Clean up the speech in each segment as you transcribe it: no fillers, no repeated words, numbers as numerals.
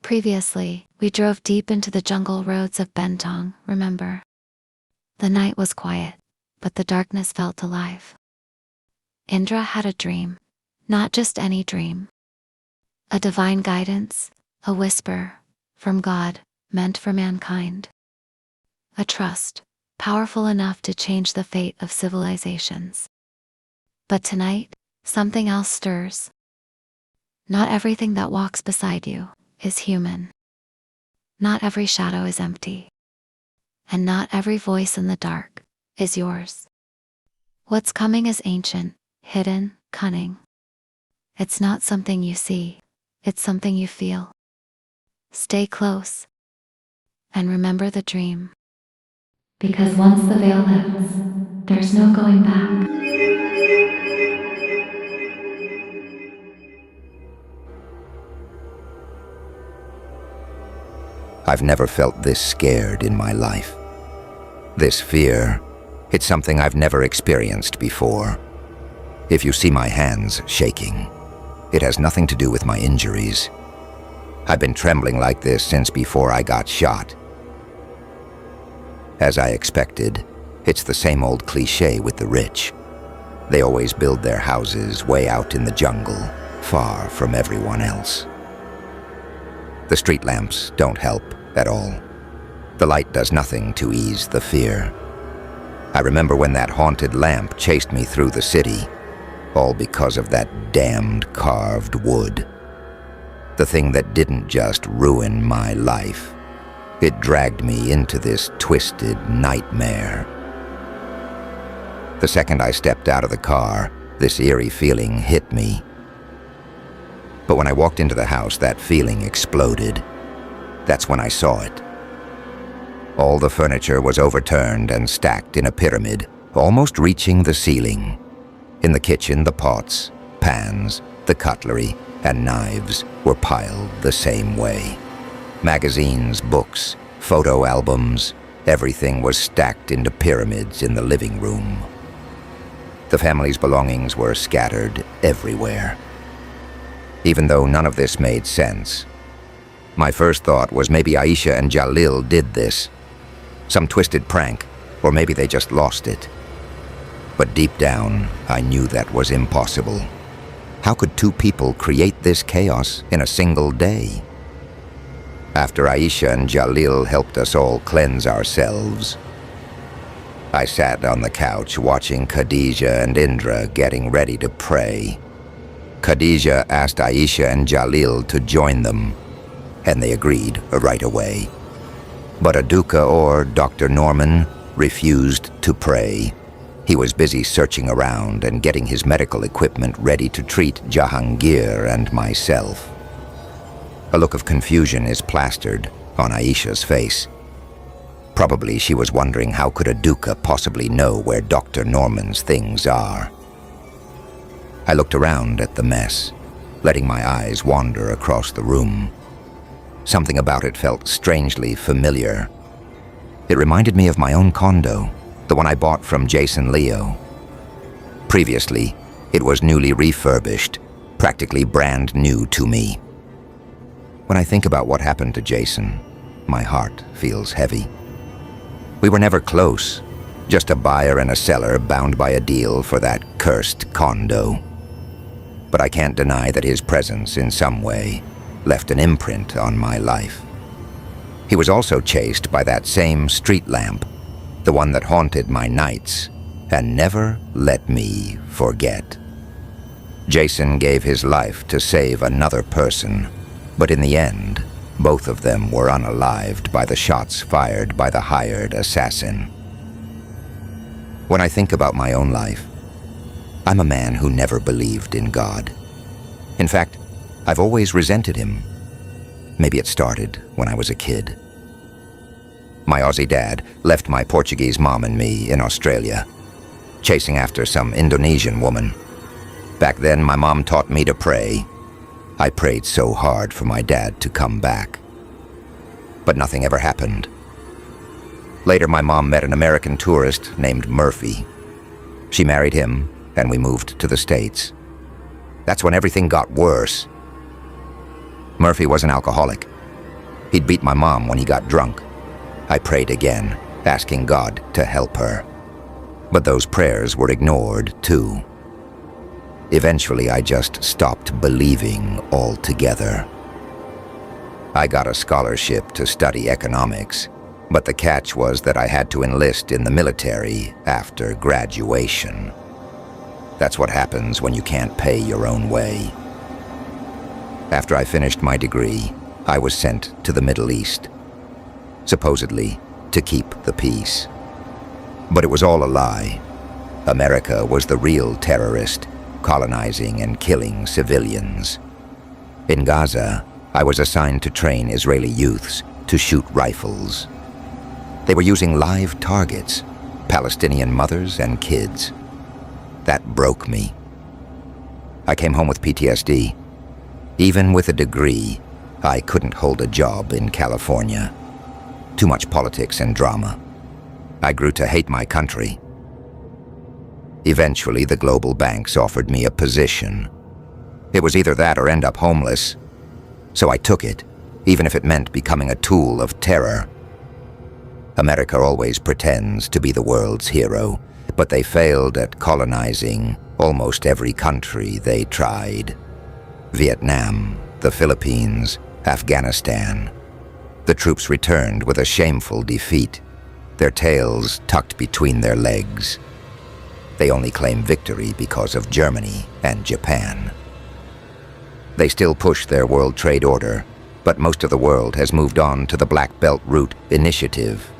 Previously, we drove deep into the jungle roads of Bentong, remember? The night was quiet, but the darkness felt alive. Indra had a dream, not just any dream. A divine guidance, a whisper, from God, meant for mankind. A trust, powerful enough to change the fate of civilizations. But tonight, something else stirs. Not everything that walks beside you is human. Not every shadow is empty. And not every voice in the dark is yours. What's coming is ancient, hidden, cunning. It's not something you see, it's something you feel. Stay close. And remember the dream. Because once the veil lifts, there's no going back. I've never felt this scared in my life. This fear, it's something I've never experienced before. If you see my hands shaking, it has nothing to do with my injuries. I've been trembling like this since before I got shot. As I expected, it's the same old cliché with the rich. They always build their houses way out in the jungle, far from everyone else. The street lamps don't help at all. The light does nothing to ease the fear. I remember when that haunted lamp chased me through the city, all because of that damned carved wood. The thing that didn't just ruin my life, it dragged me into this twisted nightmare. The second I stepped out of the car, this eerie feeling hit me. But when I walked into the house, that feeling exploded. That's when I saw it. All the furniture was overturned and stacked in a pyramid, almost reaching the ceiling. In the kitchen, the pots, pans, the cutlery, and knives were piled the same way. Magazines, books, photo albums, everything was stacked into pyramids in the living room. The family's belongings were scattered everywhere. Even though none of this made sense, my first thought was maybe Aisha and Jalil did this. Some twisted prank, or maybe they just lost it. But deep down, I knew that was impossible. How could two people create this chaos in a single day? After Aisha and Jalil helped us all cleanse ourselves, I sat on the couch watching Khadija and Indra getting ready to pray. Khadija asked Aisha and Jalil to join them, and they agreed right away. But Aduka or Dr. Norman refused to pray. He was busy searching around and getting his medical equipment ready to treat Jahangir and myself. A look of confusion is plastered on Aisha's face. Probably she was wondering how could Aduka possibly know where Dr. Norman's things are. I looked around at the mess, letting my eyes wander across the room. Something about it felt strangely familiar. It reminded me of my own condo, the one I bought from Jason Leo. Previously, it was newly refurbished, practically brand new to me. When I think about what happened to Jason, my heart feels heavy. We were never close, just a buyer and a seller bound by a deal for that cursed condo. But I can't deny that his presence in some way left an imprint on my life. He was also chased by that same street lamp, the one that haunted my nights and never let me forget. Jason gave his life to save another person, but in the end, both of them were unalived by the shots fired by the hired assassin. When I think about my own life, I'm a man who never believed in God. In fact, I've always resented him. Maybe it started when I was a kid. My Aussie dad left my Portuguese mom and me in Australia, chasing after some Indonesian woman. Back then, my mom taught me to pray. I prayed so hard for my dad to come back. But nothing ever happened. Later, my mom met an American tourist named Murphy. She married him, and we moved to the States. That's when everything got worse. Murphy was an alcoholic, He'd beat my mom when he got drunk. I prayed again, asking God to help her. But those prayers were ignored, too. Eventually, I just stopped believing altogether. I got a scholarship to study economics, but the catch was that I had to enlist in the military after graduation. That's what happens when you can't pay your own way. After I finished my degree, I was sent to the Middle East, supposedly to keep the peace. But it was all a lie. America was the real terrorist, colonizing and killing civilians. In Gaza, I was assigned to train Israeli youths to shoot rifles. They were using live targets, Palestinian mothers and kids. That broke me. I came home with PTSD. Even with a degree, I couldn't hold a job in California. Too much politics and drama. I grew to hate my country. Eventually, the global banks offered me a position. It was either that or end up homeless. So I took it, even if it meant becoming a tool of terror. America always pretends to be the world's hero, but they failed at colonizing almost every country they tried. Vietnam, the Philippines, Afghanistan. The troops returned with a shameful defeat, their tails tucked between their legs. They only claim victory because of Germany and Japan. They still push their World Trade Order, but most of the world has moved on to the Black Belt Route Initiative.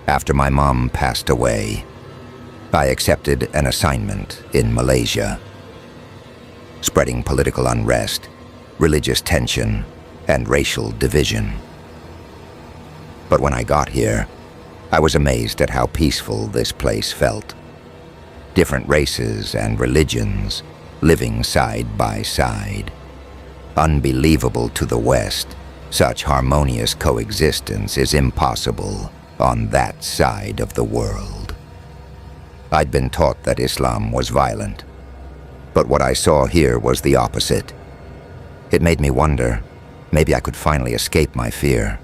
After my mom passed away, I accepted an assignment in Malaysia, spreading political unrest, religious tension, and racial division. But when I got here, I was amazed at how peaceful this place felt. Different races and religions living side by side. Unbelievable to the West, such harmonious coexistence is impossible on that side of the world. I'd been taught that Islam was violent, but what I saw here was the opposite. It made me wonder, maybe I could finally escape my fear.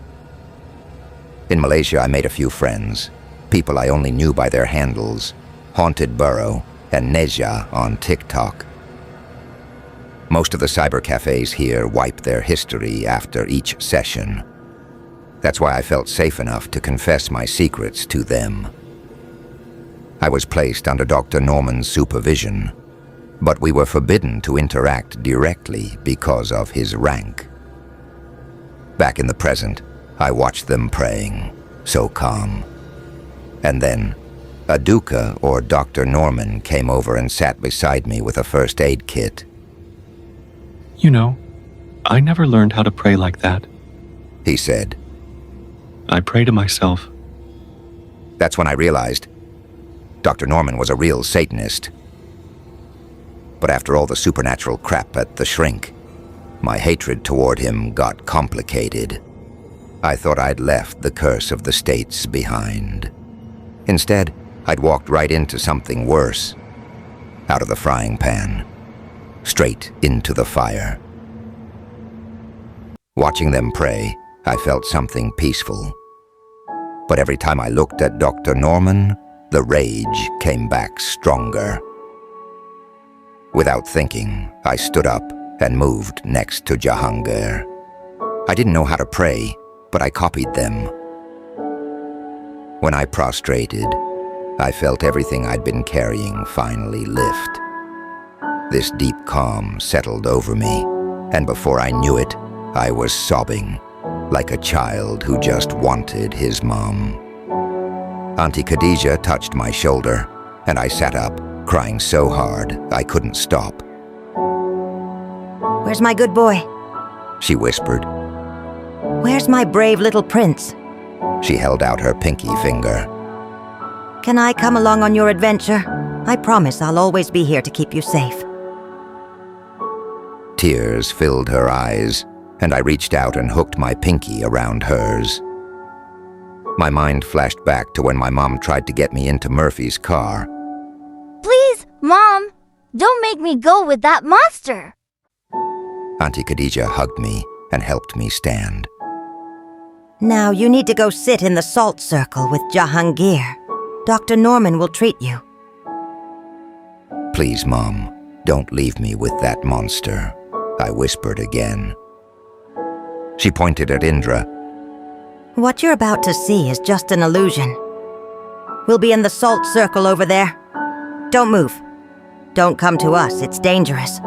In Malaysia, I made a few friends, people I only knew by their handles, Haunted Burrow and Neja on TikTok. Most of the cyber cafes here wipe their history after each session. That's why I felt safe enough to confess my secrets to them. I was placed under Dr. Norman's supervision, but we were forbidden to interact directly because of his rank. Back in the present, I watched them praying, so calm. And then, a Duca or Dr. Norman came over and sat beside me with a first aid kit. You know, I never learned how to pray like that, He said. I pray to myself. That's when I realized Dr. Norman was a real Satanist. But after all the supernatural crap at the shrink, my hatred toward him got complicated. I thought I'd left the curse of the states behind. Instead, I'd walked right into something worse. Out of the frying pan, straight into the fire. Watching them pray, I felt something peaceful. But every time I looked at Dr. Norman, the rage came back stronger. Without thinking, I stood up and moved next to Jahangir. I didn't know how to pray, but I copied them. When I prostrated, I felt everything I'd been carrying finally lift. This deep calm settled over me, and before I knew it, I was sobbing, like a child who just wanted his mom. Auntie Khadija touched my shoulder, and I sat up, crying so hard I couldn't stop. Where's my good boy? She whispered. Where's my brave little prince? She held out her pinky finger. Can I come along on your adventure? I promise I'll always be here to keep you safe. Tears filled her eyes, and I reached out and hooked my pinky around hers. My mind flashed back to when my mom tried to get me into Murphy's car. Please, Mom, don't make me go with that monster. Auntie Khadija hugged me and helped me stand. Now you need to go sit in the salt circle with Jahangir. Dr. Norman will treat you. Please, Mom, don't leave me with that monster, I whispered again. She pointed at Indra. What you're about to see is just an illusion. We'll be in the salt circle over there. Don't move. Don't come to us, it's dangerous.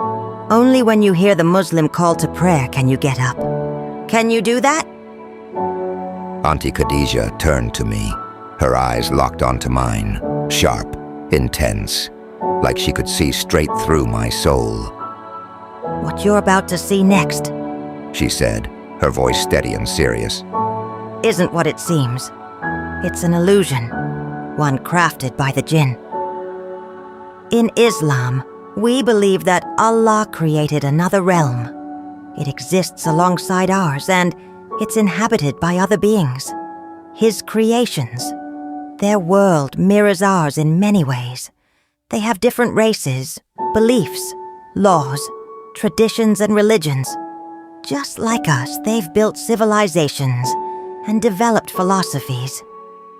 Only when you hear the Muslim call to prayer can you get up. Can you do that? Auntie Khadija turned to me, her eyes locked onto mine, sharp, intense, like she could see straight through my soul. What you're about to see next, she said, her voice steady and serious, isn't what it seems. It's an illusion, one crafted by the Djinn. In Islam, we believe that Allah created another realm. It exists alongside ours and it's inhabited by other beings. His creations. Their world mirrors ours in many ways. They have different races, beliefs, laws, traditions and religions. Just like us, they've built civilizations and developed philosophies.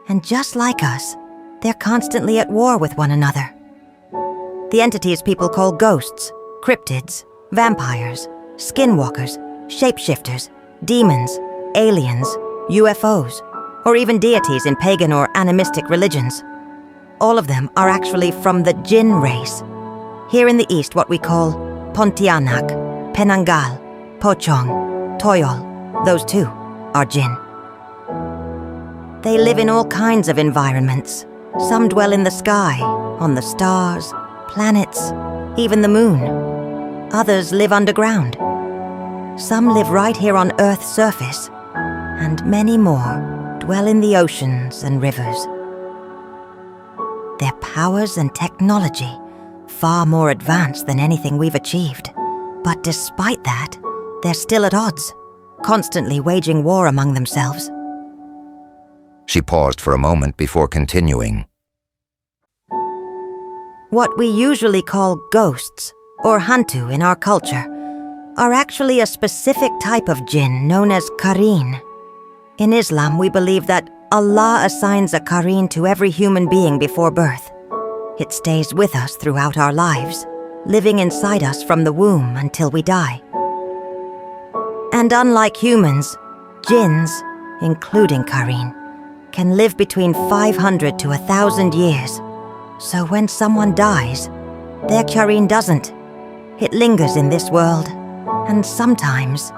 And just like us, they're constantly at war with one another. The entities people call ghosts, cryptids, vampires, skinwalkers, shapeshifters, demons, aliens, UFOs, or even deities in pagan or animistic religions. All of them are actually from the Djinn race. Here in the East, what we call Pontianak, Penangal, Pochong, Toyol, those two are Djinn. They live in all kinds of environments. Some dwell in the sky, on the stars, planets, even the moon. Others live underground. Some live right here on Earth's surface, and many more dwell in the oceans and rivers. Their powers and technology far more advanced than anything we've achieved. But despite that, they're still at odds, constantly waging war among themselves. She paused for a moment before continuing. What we usually call ghosts, or hantu in our culture, are actually a specific type of jinn known as qareen. In Islam, we believe that Allah assigns a qareen to every human being before birth. It stays with us throughout our lives, living inside us from the womb until we die. And unlike humans, jinns, including qareen, can live between 500 to 1,000 years. So when someone dies, their qareen doesn't. It lingers in this world, and sometimes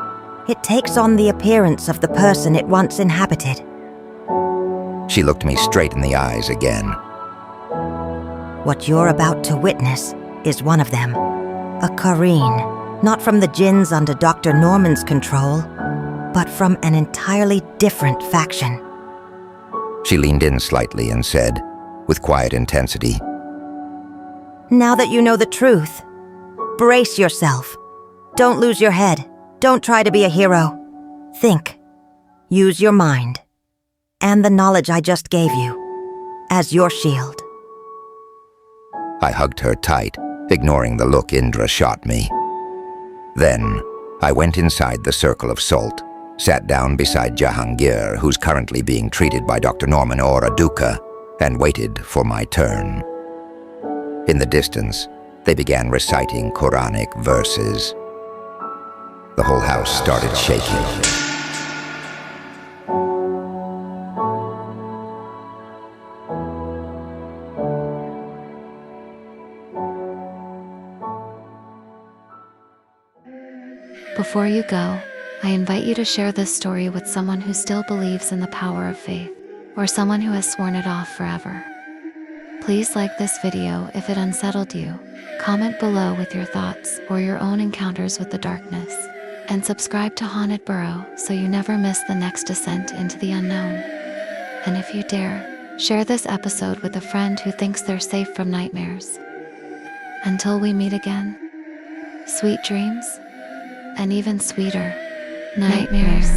it takes on the appearance of the person it once inhabited. She looked me straight in the eyes again. What you're about to witness is one of them. A qareen, not from the jinns under Dr. Norman's control, but from an entirely different faction. She leaned in slightly and said, with quiet intensity, Now that you know the truth, brace yourself. Don't lose your head. Don't try to be a hero. Think. Use your mind. And the knowledge I just gave you as your shield. I hugged her tight, ignoring the look Indra shot me. Then, I went inside the circle of salt, sat down beside Jahangir, who's currently being treated by Dr. Norman or Aduka, and waited for my turn. In the distance, they began reciting Quranic verses. The whole house started shaking. Before you go, I invite you to share this story with someone who still believes in the power of faith, or someone who has sworn it off forever. Please like this video if it unsettled you, comment below with your thoughts or your own encounters with the darkness, and subscribe to Haunted Burrow so you never miss the next descent into the unknown. And if you dare, share this episode with a friend who thinks they're safe from nightmares. Until we meet again, sweet dreams, and even sweeter nightmares.